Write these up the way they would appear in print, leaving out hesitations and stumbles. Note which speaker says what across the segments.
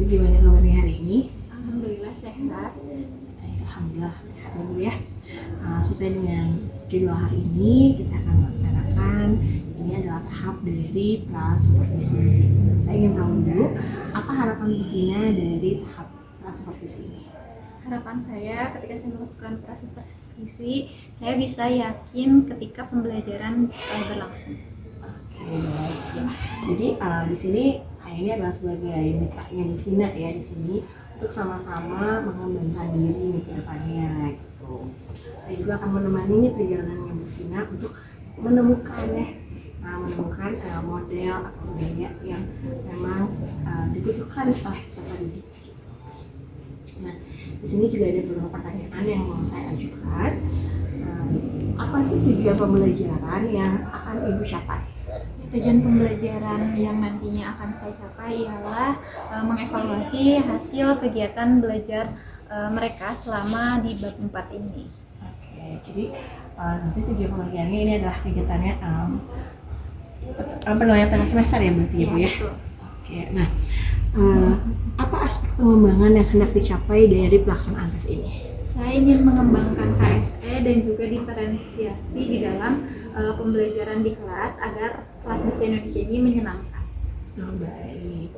Speaker 1: gimana kabarnya hari ini?
Speaker 2: Alhamdulillah sehat.
Speaker 1: Alhamdulillah sehat ya Bu ya. Sesuai dengan judul hari ini, kita akan melaksanakan ini adalah tahap dari pra-supervisi. Saya ingin tahu dulu, apa harapan Bu Vina dari tahap pra-supervisi ini?
Speaker 2: Harapan saya ketika saya melakukan pra-supervisi, saya bisa yakin ketika pembelajaran berlangsung.
Speaker 1: Oke, baik ya. Jadi di sini saya ini adalah sebagai mitranya Bu Vina ya di sini untuk sama-sama mengembangkan diri nih ke depannya gitu. Saya juga akan menemani nih perjalanannya Bu Vina untuk menemukan model atau gaya yang memang dibutuhkan oleh peserta didik. Nah, di sini juga ada beberapa pertanyaan yang mau saya ajukan. Apa sih tujuan pembelajaran yang akan Ibu capai?
Speaker 2: Tujuan pembelajaran yang nantinya akan saya capai ialah mengevaluasi hasil kegiatan belajar mereka selama di bab 4 ini.
Speaker 1: Oke, jadi nanti tujuan pembelajarannya ini adalah kegiatannya penilaian tengah semester ya berarti ya Bu ya?
Speaker 2: Betul.
Speaker 1: Oke, nah apa aspek pengembangan yang hendak dicapai dari pelaksanaan tes ini?
Speaker 2: Saya ingin mengembangkan KSE dan juga diferensiasi di dalam pembelajaran di kelas agar kelas bahasa Indonesia ini menyenangkan.
Speaker 1: Oh, baik.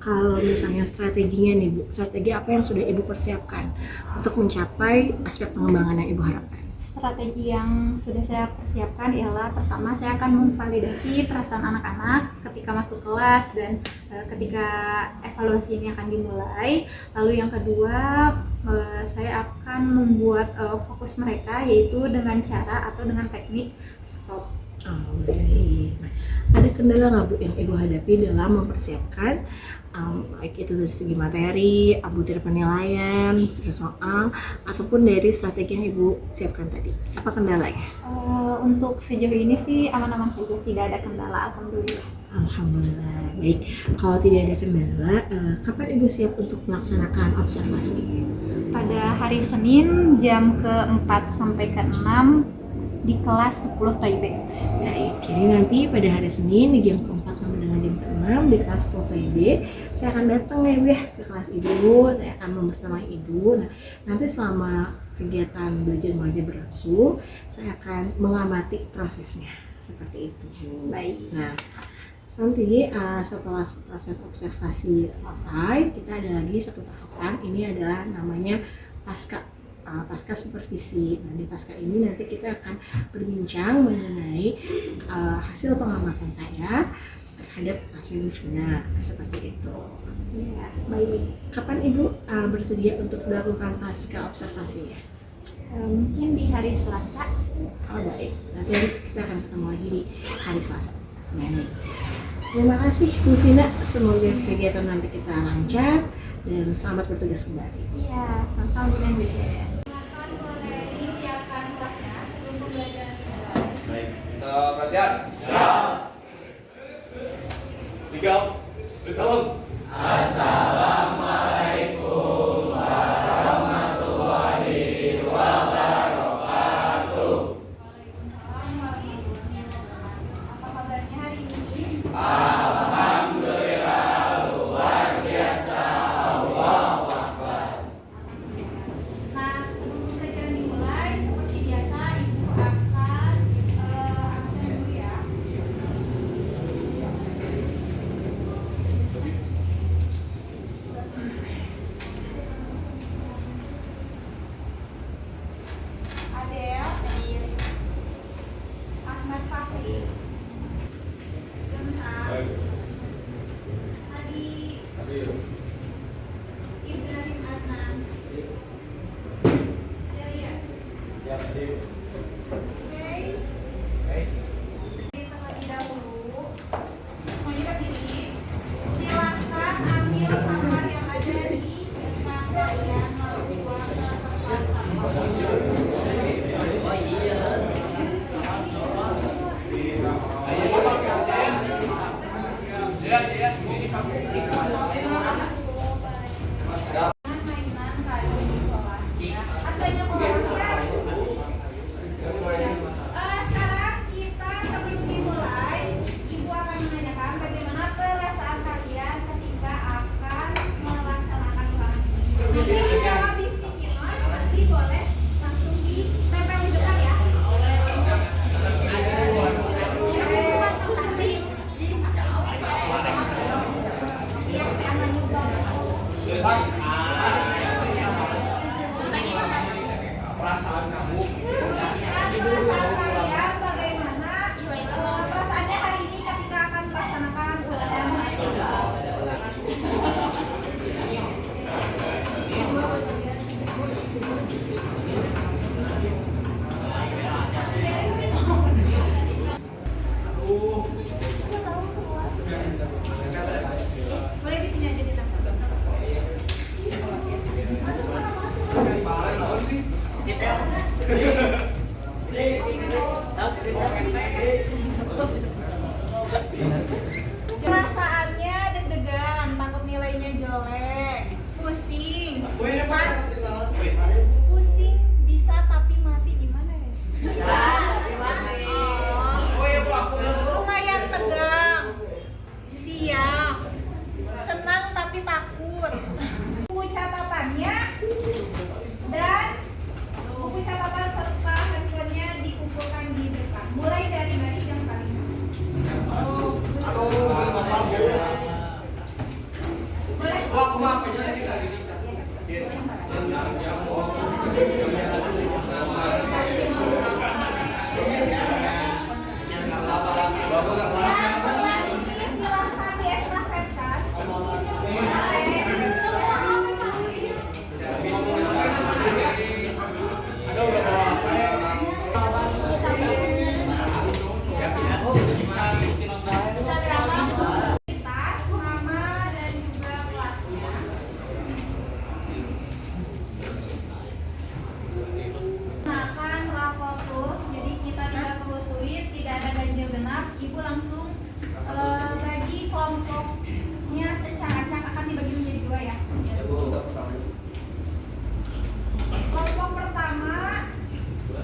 Speaker 1: Kalau misalnya strateginya nih Bu, strategi apa yang sudah Ibu persiapkan untuk mencapai aspek pengembangan yang Ibu harapkan?
Speaker 2: Strategi yang sudah saya persiapkan ialah pertama saya akan memvalidasi perasaan anak-anak ketika masuk kelas dan ketika evaluasi ini akan dimulai. Lalu yang kedua saya akan membuat fokus mereka yaitu dengan cara atau dengan teknik stop.
Speaker 1: Oh, baik. Nah, ada kendala nggak Bu yang Ibu hadapi dalam mempersiapkan baik itu dari segi materi, butir penilaian, butir soal, ataupun dari strategi yang Ibu siapkan tadi? Apa kendalanya?
Speaker 2: Untuk sejauh ini sih aman-aman saja, tidak ada kendala, alhamdulillah.
Speaker 1: Alhamdulillah. Baik, kalau tidak ada kendala, kapan Ibu siap untuk melaksanakan observasi?
Speaker 2: Pada hari Senin jam ke-4 sampai ke-6 di kelas 10 Toibe.
Speaker 1: Baik, jadi nanti pada hari Senin di jam ke-4 sampai dengan jam ke-6 di kelas 10 Toibe, saya akan datang ya Bu ya ke kelas Ibu, saya akan membersamai Ibu. Nah, nanti selama kegiatan belajar mengajar berlangsung, saya akan mengamati prosesnya seperti itu Bu.
Speaker 2: Baik.
Speaker 1: Nah, nanti setelah proses observasi selesai, kita ada lagi satu tahapan, ini adalah namanya pasca supervisi. Nah, di pasca ini nanti kita akan berbincang mengenai hasil pengamatan saya terhadap pasien Bu Vina seperti itu.
Speaker 2: Ya, baik.
Speaker 1: Kapan Ibu bersedia untuk melakukan pasca observasinya?
Speaker 2: Mungkin di hari Selasa.
Speaker 1: Oh baik, nanti kita akan ketemu lagi di hari Selasa. Baik. Terima kasih Bu Vina, semoga kegiatan nanti kita lancar dan selamat bertugas kembali.
Speaker 2: Iya, sama-sama Bu Nendi.
Speaker 3: Baik, kita perhatian. Siap. Sigap. Bersalam. Assalamualaikum warahmatullahi wabarakatuh.
Speaker 2: Waalaikumsalam warahmatullahi wabarakatuh. Apa kabarnya hari ini?
Speaker 3: Alhamdulillah luar biasa. Allahu Akbar.
Speaker 2: Nah, sebelum pelajaran dimulai, seperti biasa Ibu akan absen dulu ya. Adel, Ahmad Fahri, Gemha, Adi, Ibrahim Adnan, Jaya.
Speaker 3: Siap, Adil.
Speaker 2: Oke.
Speaker 3: Baik.
Speaker 2: Terlebih dahulu, semuanya berdiri. Silakan ambil sampah yang ada di depan kalian lalu buang ke tempat sampah. Mainan kayu di sekolah. Harganya berapa? Sekarang kita Perasaannya deg-degan, takut nilainya jelek, pusing, bisa tapi mati gimana ya? Bisa tapi mati. Lumayan tegang, siap, senang tapi takut. Buku catatannya dan buku catatan serta handphonenya dikumpulkan di depan. Mulai dari baris yang paling silahkan diestafetkan. Tas, nama dan juga kelasnya. Gunakan rapotus, jadi kita tidak perlu sulit, tidak ada ganjil genap. Ibu langsung bagi kelompoknya secara acak, akan dibagi menjadi dua ya. Kelompok pertama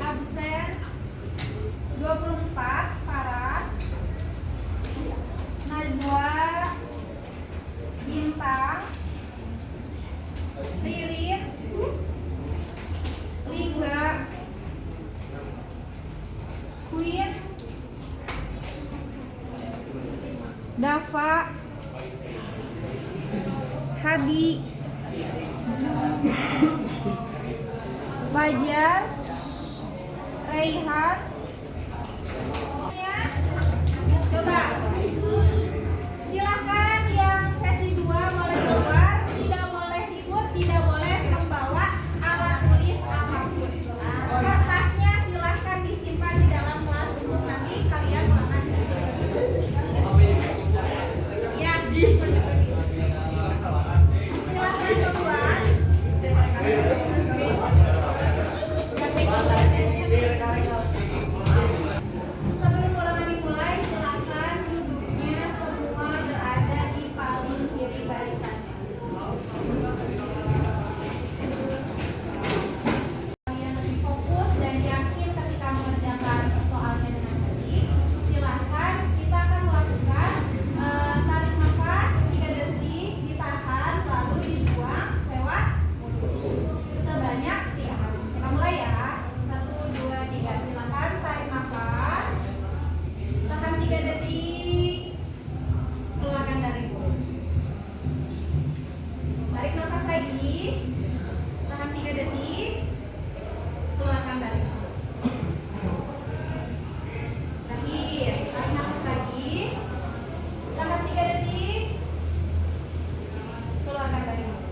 Speaker 2: absen 24 Faras, Najwa, Bintang, Ririn, Lingga, Queen, Dava, Hadi, Fajar, Raihan. Coba silahkan yang sesi 2 boleh keluar, tidak boleh ribut, tidak boleh membawa alat tulis apapun. Kertasnya silahkan disimpan di dalam kelas untuk nanti kalian ulangan sesi ya. Silahkan keluar. Sebelum ulangan dimulai, silakan duduknya semua berada di paling kiri barisannya. Kalian lebih fokus dan yakin ketika mengerjakan soalnya dengan baik. Silakan kita akan melakukan tarik nafas 3 detik, ditahan, lalu dibuang lewat sebanyak 3 kali. Kita mulai ya. 1, 2, 3. Silakan tarik nafas. Tahan 3 detik. Keluarkan dari mulut. Tarik nafas lagi. Tahan 3 detik. Keluarkan dari mulut. Terakhir, tarik nafas lagi. Tahan 3 detik. Keluarkan dari mulut.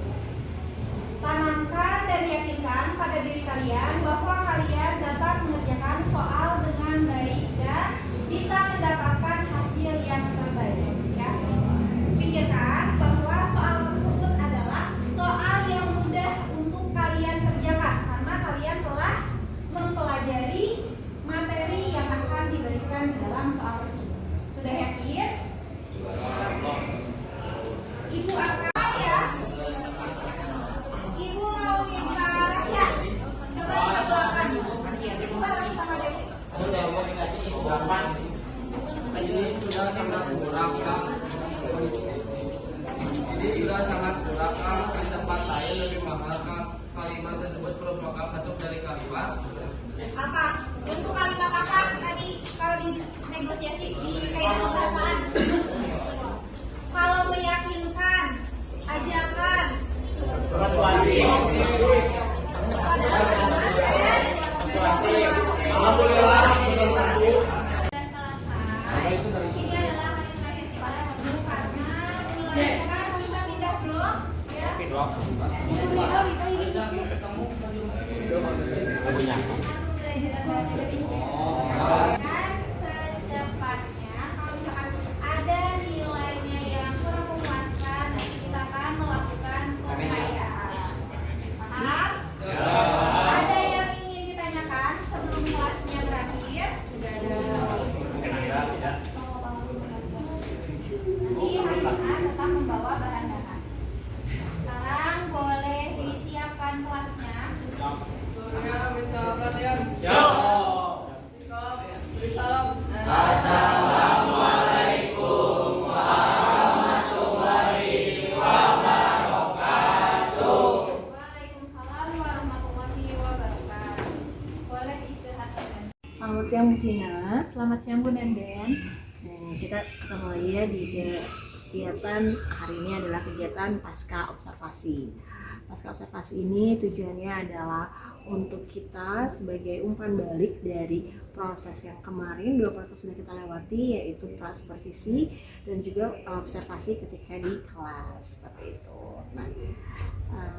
Speaker 2: Tanamkan dan yakinkan pada diri kalian bahwa kalian dapat mengerjakan soal dengan baik dan bisa mendapatkan hasil yang terbaik. Ya. Pikirkan bahwa soal tersebut adalah soal yang mudah untuk kalian kerjakan karena kalian telah mempelajari materi yang akan diberikan dalam soal tersebut. Sudah yakin? Ibu akan ya. Ibu mau minta Rasya. Coba kita doakan. Ibu bareng sama Dewi.
Speaker 3: Ini sudah sangat kurang, Kak. Ini sudah sangat kurang, Kak. Tempat saya lebih mahal, Kak. Kalimat tersebut merupakan bentuk dari kalimat.
Speaker 2: Apa? Untuk kalimat apa tadi kalau di negosiasi di kaitan bahasaan? Kalau meyakinkan, ajakan,
Speaker 3: Persuasi.
Speaker 2: adalah kalimat
Speaker 3: Alhamdulillah, sudah satu.
Speaker 2: sudah selesai. Ini adalah hari terakhir kita ketemu karena mulai sekarang kita pindah blok ya. Belajar bahasa Indonesia. Dan secepatnya kalau misalkan ada nilainya yang kurang memuaskan, nanti kita akan melakukan pengayaan. Paham? Ada yang ingin ditanyakan sebelum kelasnya berakhir?
Speaker 1: Selamat siang Bu Tina.
Speaker 2: Selamat siang Bu Nenden.
Speaker 1: Kita ketemu lagi ya di kegiatan hari ini adalah kegiatan pasca observasi. Pasca observasi ini tujuannya adalah untuk kita sebagai umpan balik dari proses yang kemarin, 2 proses sudah kita lewati, yaitu supervisi dan juga observasi ketika di kelas, seperti itu. Nah,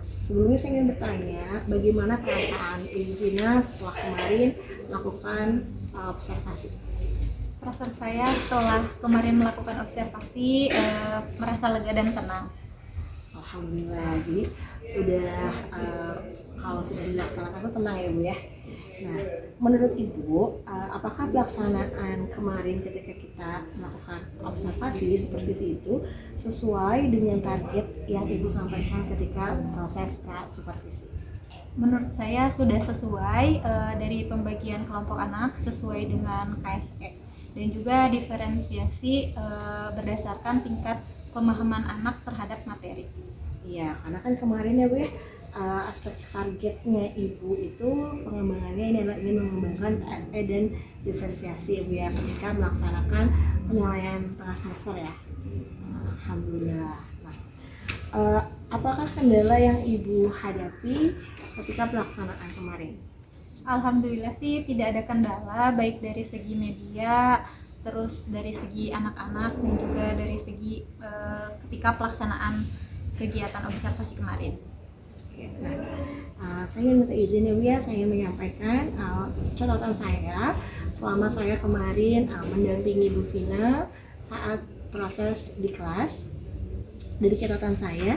Speaker 1: sebelumnya saya ingin bertanya, bagaimana perasaan Ibu Vina setelah kemarin melakukan observasi?
Speaker 2: Perasaan saya setelah kemarin melakukan observasi merasa lega dan tenang.
Speaker 1: Alhamdulillah, jadi udah kalau sudah dilaksanakan itu tenang ya Bu ya. Nah, menurut Ibu, apakah pelaksanaan kemarin ketika kita melakukan observasi, supervisi itu sesuai dengan target yang Ibu sampaikan ketika proses pra-supervisi?
Speaker 2: Menurut saya sudah sesuai dari pembagian kelompok anak sesuai dengan KSE dan juga diferensiasi berdasarkan tingkat pemahaman anak terhadap materi.
Speaker 1: Iya, karena kan kemarin ya Bu ya, aspek targetnya Ibu itu pengembangannya ini adalah ingin mengembangkan KSE dan diferensiasi ya Bu ya, ketika melaksanakan penilaian tengah semester ya. Alhamdulillah. Nah, apakah kendala yang Ibu hadapi ketika pelaksanaan kemarin?
Speaker 2: Alhamdulillah sih tidak ada kendala, baik dari segi media, terus dari segi anak-anak dan juga dari segi ketika pelaksanaan kegiatan observasi kemarin.
Speaker 1: Oke, nah, saya ingin minta izin ya Bu ya, saya ingin menyampaikan catatan saya selama saya kemarin mendampingi Bu Vina saat proses di kelas. Dari catatan saya,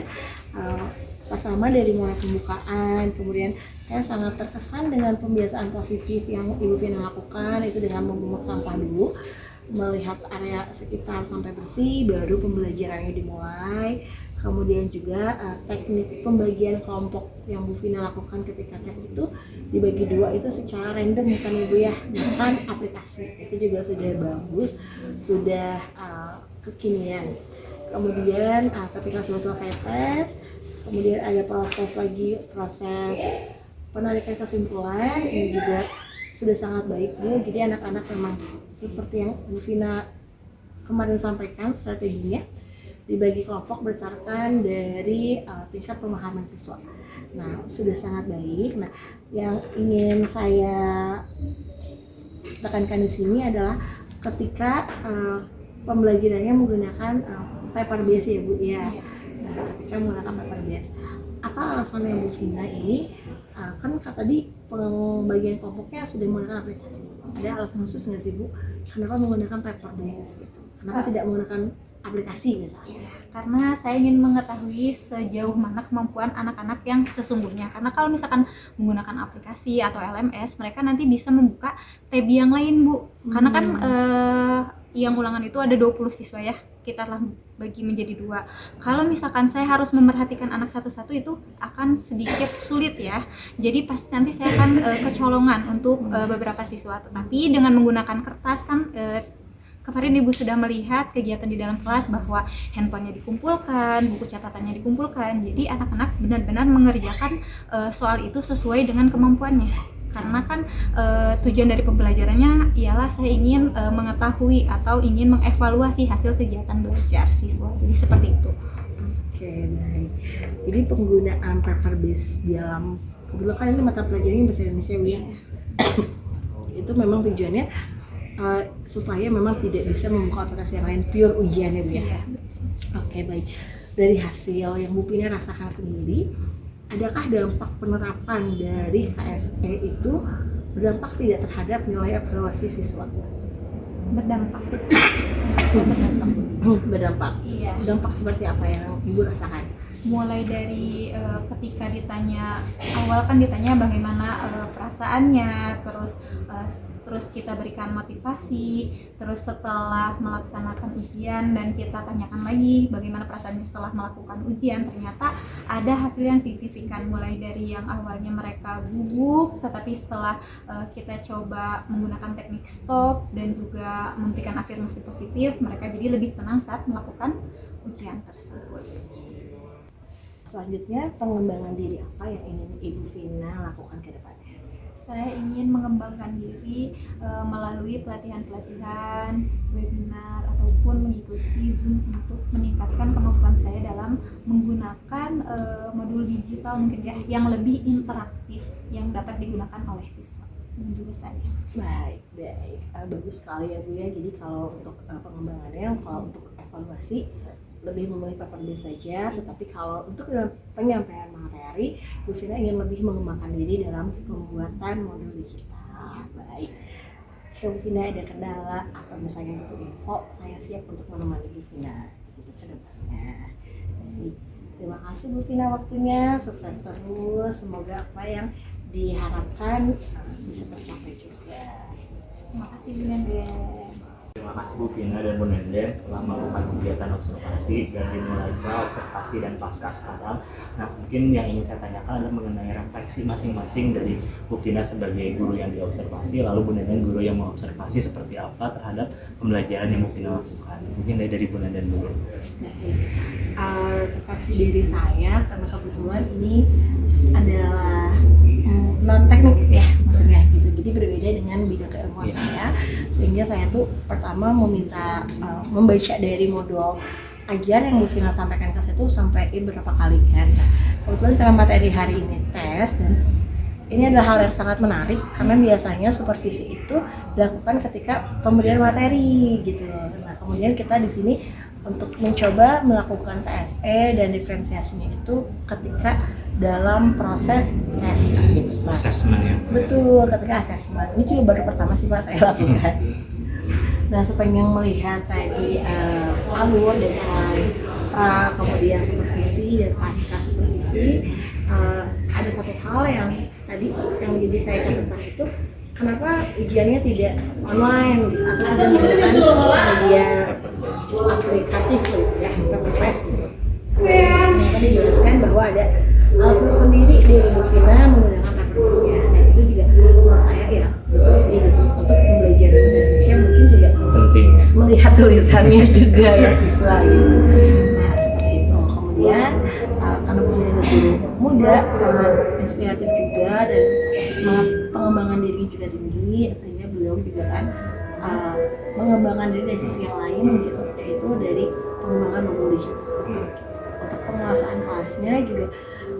Speaker 1: pertama dari mulai pembukaan, kemudian saya sangat terkesan dengan pembiasaan positif yang Ibu Vina lakukan, itu dengan memungut sampah dulu, melihat area sekitar sampai bersih, baru pembelajarannya dimulai. Kemudian juga teknik pembagian kelompok yang Bu Vina lakukan ketika tes itu dibagi 2 itu secara random bukan Ibu ya, bukan aplikasi. Itu juga sudah bagus, sudah kekinian. Kemudian ketika sudah selesai tes, kemudian ada proses penarikan kesimpulan, ini juga sudah sangat baik Bu. Jadi anak-anak memang seperti yang Bu Vina kemarin sampaikan strateginya, dibagi kelompok berdasarkan dari tingkat pemahaman siswa. Nah, sudah sangat baik. Nah, yang ingin saya tekankan di sini adalah ketika pembelajarannya menggunakan paper base ya Bu ya. Nah, ketika menggunakan paper base, apa alasannya Bu Vina ini? Kan tadi pembagian kelompoknya sudah menggunakan aplikasi. Ada alasan khusus nggak sih Bu? Kenapa menggunakan paper base gitu? Kenapa tidak menggunakan aplikasi misalnya?
Speaker 2: Karena saya ingin mengetahui sejauh mana kemampuan anak-anak yang sesungguhnya. Karena kalau misalkan menggunakan aplikasi atau LMS, mereka nanti bisa membuka tab yang lain Bu. Karena kan yang ulangan itu ada 20 siswa ya, kita telah bagi menjadi 2. Kalau misalkan saya harus memerhatikan anak satu-satu itu akan sedikit sulit ya. Jadi pasti nanti saya akan kecolongan untuk beberapa siswa. Tetapi dengan menggunakan kertas kan kemarin Ibu sudah melihat kegiatan di dalam kelas bahwa handphonenya dikumpulkan, buku catatannya dikumpulkan. Jadi anak-anak benar-benar mengerjakan soal itu sesuai dengan kemampuannya. Karena kan tujuan dari pembelajarannya ialah saya ingin mengetahui atau ingin mengevaluasi hasil kegiatan belajar siswa. Jadi seperti itu.
Speaker 1: Oke, baik. Jadi penggunaan paper base dalam, kebetulan kan ini mata pelajarannya bahasa Indonesia Bu ya. Itu memang tujuannya supaya memang tidak bisa membuka aplikasi yang lain, pure ujiannya Bu ya. Oke, baik. Dari hasil yang Bu Vina rasakan sendiri, adakah dampak penerapan dari KSE itu berdampak tidak terhadap nilai evaluasi siswa?
Speaker 2: Berdampak.
Speaker 1: Berdampak.
Speaker 2: Iya.
Speaker 1: Dampak seperti apa yang Ibu rasakan?
Speaker 2: Mulai dari ketika ditanya, awal kan ditanya bagaimana perasaannya, terus kita berikan motivasi, terus setelah melaksanakan ujian dan kita tanyakan lagi bagaimana perasaannya setelah melakukan ujian, ternyata ada hasil yang signifikan. Mulai dari yang awalnya mereka gugup, tetapi setelah kita coba menggunakan teknik stop dan juga memberikan afirmasi positif, mereka jadi lebih tenang saat melakukan ujian tersebut.
Speaker 1: Selanjutnya, pengembangan diri apa yang ingin Ibu Vina lakukan ke depannya?
Speaker 2: Saya ingin mengembangkan diri melalui pelatihan-pelatihan, webinar, ataupun mengikuti Zoom untuk meningkatkan kemampuan saya dalam menggunakan modul digital mungkin ya, yang lebih interaktif yang dapat digunakan oleh siswa dan juga saya.
Speaker 1: Baik, bagus sekali ya Bu ya. Jadi kalau untuk pengembangannya, kalau untuk evaluasi lebih memilih paper base saja, tetapi kalau untuk penyampaian materi, Bu Vina ingin lebih mengembangkan diri dalam pembuatan modul digital. Baik, jika Bu Vina ada kendala atau misalnya butuh info, saya siap untuk menemani Bu Vina ke depannya. Baik, terima kasih Bu Vina waktunya, sukses terus, semoga apa yang diharapkan bisa tercapai juga.
Speaker 2: Terima kasih Bu Nenden.
Speaker 4: Terima kasih Bu Vina dan Bu Nenden setelah melakukan kegiatan observasi dan dimulai observasi dan pasca sekarang. Nah, mungkin yang ingin saya tanyakan adalah mengenai refleksi masing-masing dari Bu Vina sebagai guru yang diobservasi, lalu Bu Nenden guru yang mengobservasi seperti apa terhadap pembelajaran yang Bu Vina lakukan. Mungkin dari Bu Nenden dulu.
Speaker 1: Refleksi diri saya karena kebetulan ini adalah non teknik ya maksudnya gitu, jadi berbeda dengan bidang keilmuan saya, sehingga saya tuh pertama meminta membaca dari modul ajar yang Bu Vina sampaikan ke saya tuh sampai berapa kali kan. Nah, kebetulan karena materi hari ini tes, dan ini adalah hal yang sangat menarik karena biasanya supervisi itu dilakukan ketika pemberian materi gitu. Nah, kemudian kita di sini untuk mencoba melakukan PSE dan diferensiasinya itu ketika dalam proses tes
Speaker 4: Assessment ya.
Speaker 1: Betul, ketika asesmen. Ini juga baru pertama sih Pak saya lakukan. Nah, sepanjang melihat tadi alur dari mulai kemudian supervisi dan pasca supervisi, ada satu hal yang tadi yang jadi saya catatan itu, kenapa ujiannya tidak online gitu, atau tidak menggunakan media aplikatif gitu ya, PPS gitu. Yang tadi dijelaskan bahwa ada alasan sendiri dari Bu Vina menggunakan paper-nya. Nah, itu juga menurut saya ya betul sih gitu. Untuk pembelajaran bahasa Indonesia mungkin juga
Speaker 4: Penting ya.
Speaker 1: melihat tulisannya juga ya siswa gitu. Nah, seperti itu. Kemudian karena Bu Vina guru muda, sangat inspiratif juga dan semangat pengembangan diri juga tinggi, sehingga beliau juga kan mengembangkan diri dari sisi yang lain gitu, yaitu dari pengembangan modul digital. Untuk penguasaan kelasnya juga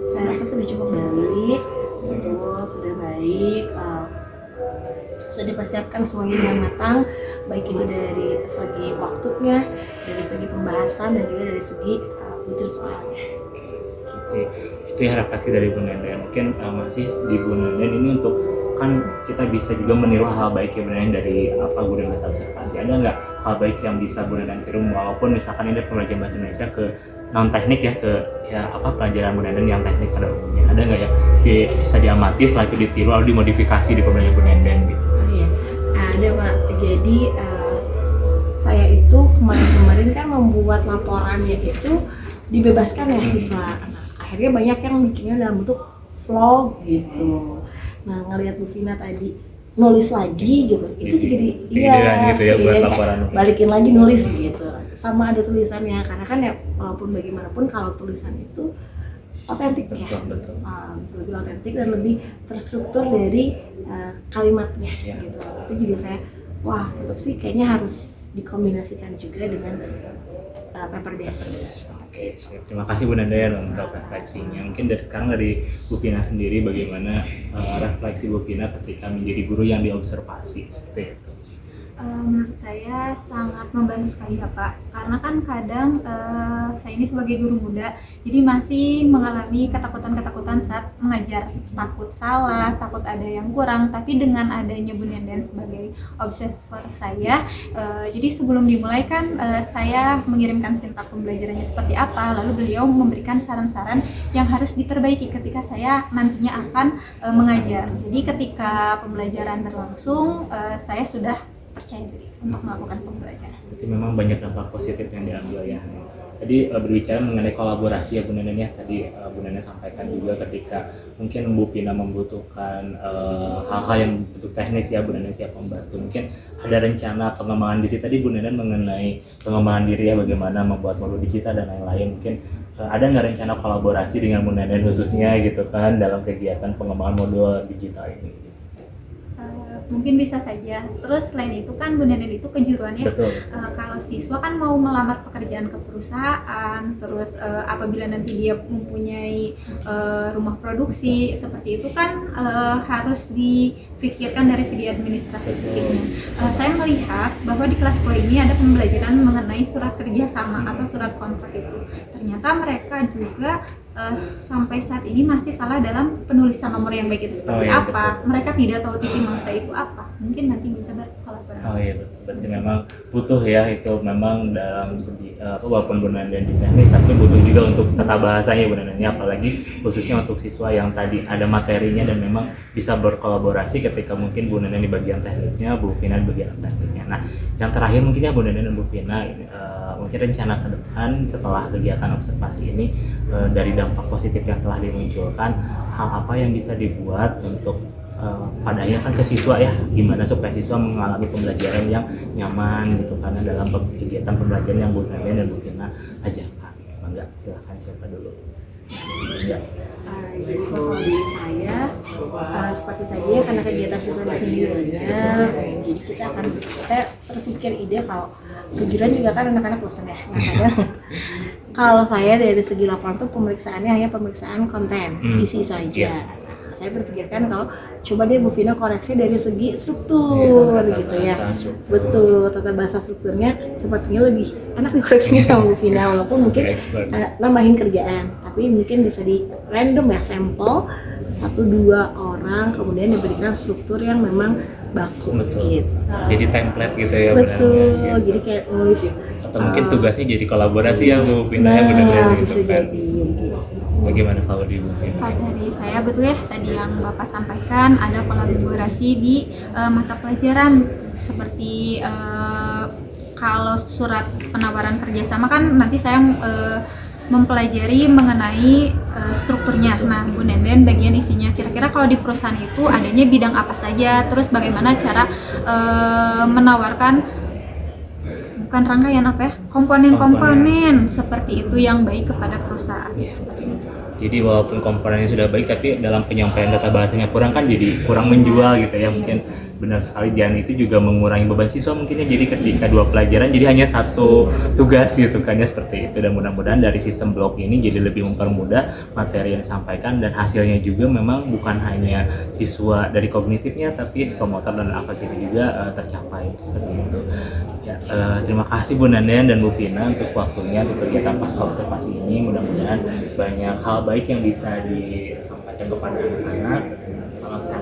Speaker 1: saya rasa sudah cukup baik, betul, sudah baik, sudah dipersiapkan semuanya dengan matang, baik itu dari segi waktunya, dari segi pembahasan, dan juga dari segi butir soalnya.
Speaker 4: Itu ya refleksi dari Bu Nenden. Mungkin masih di Bu Nenden ini untuk kan kita bisa juga meniru hal baik yang Bu Nenden dari apa guru yang kita observasi. Ada nggak hal baik yang bisa Bu Nenden tiru walaupun misalkan ini pembelajaran bahasa Indonesia ke non teknik ya, ke ya apa pelajaran Bu Nenden yang teknik pada umumnya, ada nggak ya bisa diamati setelah itu ditiru lalu dimodifikasi di pembelajaran Bu Nenden gitu?
Speaker 1: Oh iya, ada Pak. Jadi saya itu kemarin kan membuat laporannya itu dibebaskan ya siswa. Nah, akhirnya banyak yang bikinnya dalam bentuk vlog gitu. Nah, ngelihat Bu Vina tadi nulis lagi gitu, itu juga
Speaker 4: gitu ya buat laporan,
Speaker 1: balikin lagi nulis gitu, sama ada tulisannya, karena kan ya walaupun bagaimanapun kalau tulisan itu otentik ya,
Speaker 4: betul.
Speaker 1: Lebih otentik dan lebih terstruktur dari kalimatnya
Speaker 4: Ya.
Speaker 1: gitu. Itu juga saya tetap sih kayaknya harus dikombinasikan juga dengan paper base.
Speaker 4: Oke, terima kasih Bu Nenden untuk refleksinya. Mungkin sekarang dari Bu Vina sendiri, bagaimana refleksi Bu Vina ketika menjadi guru yang diobservasi seperti itu?
Speaker 2: Menurut saya sangat membantu sekali ya Pak, karena kan kadang saya ini sebagai guru muda jadi masih mengalami ketakutan saat mengajar, takut salah, takut ada yang kurang. Tapi dengan adanya Bu Nenden sebagai observer saya, jadi sebelum dimulai kan saya mengirimkan sintak pembelajarannya seperti apa, lalu beliau memberikan saran-saran yang harus diperbaiki ketika saya nantinya akan mengajar. Jadi ketika pembelajaran berlangsung, saya sudah percaya diri untuk melakukan pembelajaran.
Speaker 4: Berarti memang banyak dampak positif yang diambil ya. Tadi berbicara mengenai kolaborasi ya Bu Nenden ya, tadi Bu Nenden sampaikan juga ketika mungkin Bu Vina membutuhkan hal-hal yang bentuk teknis ya, Bu Nenden siap membantu. Mungkin ada rencana pengembangan diri, tadi Bu Nenden mengenai pengembangan diri ya, bagaimana membuat modul digital dan lain-lain. Mungkin ada nggak rencana kolaborasi dengan Bu Nenden khususnya gitu kan dalam kegiatan pengembangan modul digital ini?
Speaker 2: Mungkin bisa saja. Terus selain itu kan Bu Nenden itu kejuruannya
Speaker 4: Betul.
Speaker 2: kalau siswa kan mau melamar pekerjaan ke perusahaan, terus apabila nanti dia mempunyai rumah produksi seperti itu kan harus difikirkan dari segi administratifnya. Saya melihat bahwa di kelas 10 ini ada pembelajaran mengenai surat kerjasama atau surat kontrak itu. Ternyata mereka juga sampai saat ini masih salah dalam penulisan nomor yang baik itu seperti
Speaker 4: iya,
Speaker 2: apa.
Speaker 4: betul.
Speaker 2: Mereka tidak tahu titik mangsa itu apa. Mungkin nanti bisa berkolaborasi.
Speaker 4: Oh iya betul. Berarti memang butuh ya itu memang dalam segi walaupun Bu Nenden di teknis tapi butuh juga untuk tata bahasanya Bu Nenden ya, apalagi khususnya untuk siswa yang tadi ada materinya dan memang bisa berkolaborasi ketika mungkin Bu Nenden di bagian tekniknya, Bu Vina di bagian tekniknya. Nah, yang terakhir mungkin ya Bu Nenden dan Bu Vina mungkin rencana ke depan setelah kegiatan observasi ini dari dampak positif yang telah dimunculkan, hal apa yang bisa dibuat untuk pada akhirnya kan ke siswa ya, gimana supaya siswa mengalami pembelajaran yang nyaman gitu, karena dalam kegiatan pembelajaran yang Bu Nenden dan Bu Vina ajarkan. Enggak, silakan siapa dulu. Ya.
Speaker 1: Jadi kalau dari saya seperti tadi ya, karena kegiatan siswa di sendirinya, jadi saya terpikir ide kalau kejuruan juga kan anak-anak bosan ya. Nah, kadang kalau saya dari segi laporan tuh pemeriksaannya hanya pemeriksaan konten, isi saja. Saya berpikirkan kalau coba deh Bu Vina koreksi dari segi struktur gitu ya. Betul, tata bahasa strukturnya sepertinya lebih enak dikoreksinya sama Bu Vina, walaupun mungkin nambahin kerjaan, tapi mungkin bisa di random ya, sampel 1-2 orang kemudian diberikan struktur yang memang baku.
Speaker 4: Betul.
Speaker 1: Gitu.
Speaker 4: Jadi template gitu ya.
Speaker 1: Betul,
Speaker 4: benar-benar, gitu.
Speaker 1: jadi kayak nulis
Speaker 4: Atau mungkin tugasnya jadi kolaborasi ya Bu Vina ya
Speaker 1: nah,
Speaker 4: benar-benar
Speaker 1: bisa
Speaker 4: gitu kan.
Speaker 1: jadi gitu.
Speaker 4: Bagaimana kalau di Bu Vina?
Speaker 2: Kalau dari saya betul ya tadi yang Bapak sampaikan, ada kolaborasi di mata pelajaran seperti kalau surat penawaran kerjasama kan nanti saya mempelajari mengenai strukturnya. Nah, Bu Nenden bagian isinya kira-kira kalau di perusahaan itu adanya bidang apa saja, terus bagaimana cara menawarkan bukan rangkaian apa ya, komponen-komponen seperti itu yang baik kepada perusahaan. Seperti itu.
Speaker 4: Jadi walaupun komponennya sudah baik tapi dalam penyampaian tata bahasanya kurang kan jadi kurang menjual gitu ya. Mungkin benar sekali, dan itu juga mengurangi beban siswa mungkin ya. Jadi ketika 2 pelajaran jadi hanya 1 tugas gitu kan ya, seperti itu. Dan mudah-mudahan dari sistem blok ini jadi lebih mempermudah materi yang disampaikan, dan hasilnya juga memang bukan hanya siswa dari kognitifnya tapi psikomotor dan afektif juga tercapai seperti itu. Ya, terima kasih Bu Nenden dan Bu Vina untuk waktunya untuk kegiatan pasca observasi ini. Mudah-mudahan banyak hal baik yang bisa disampaikan kepada anak-anak. Salam sehat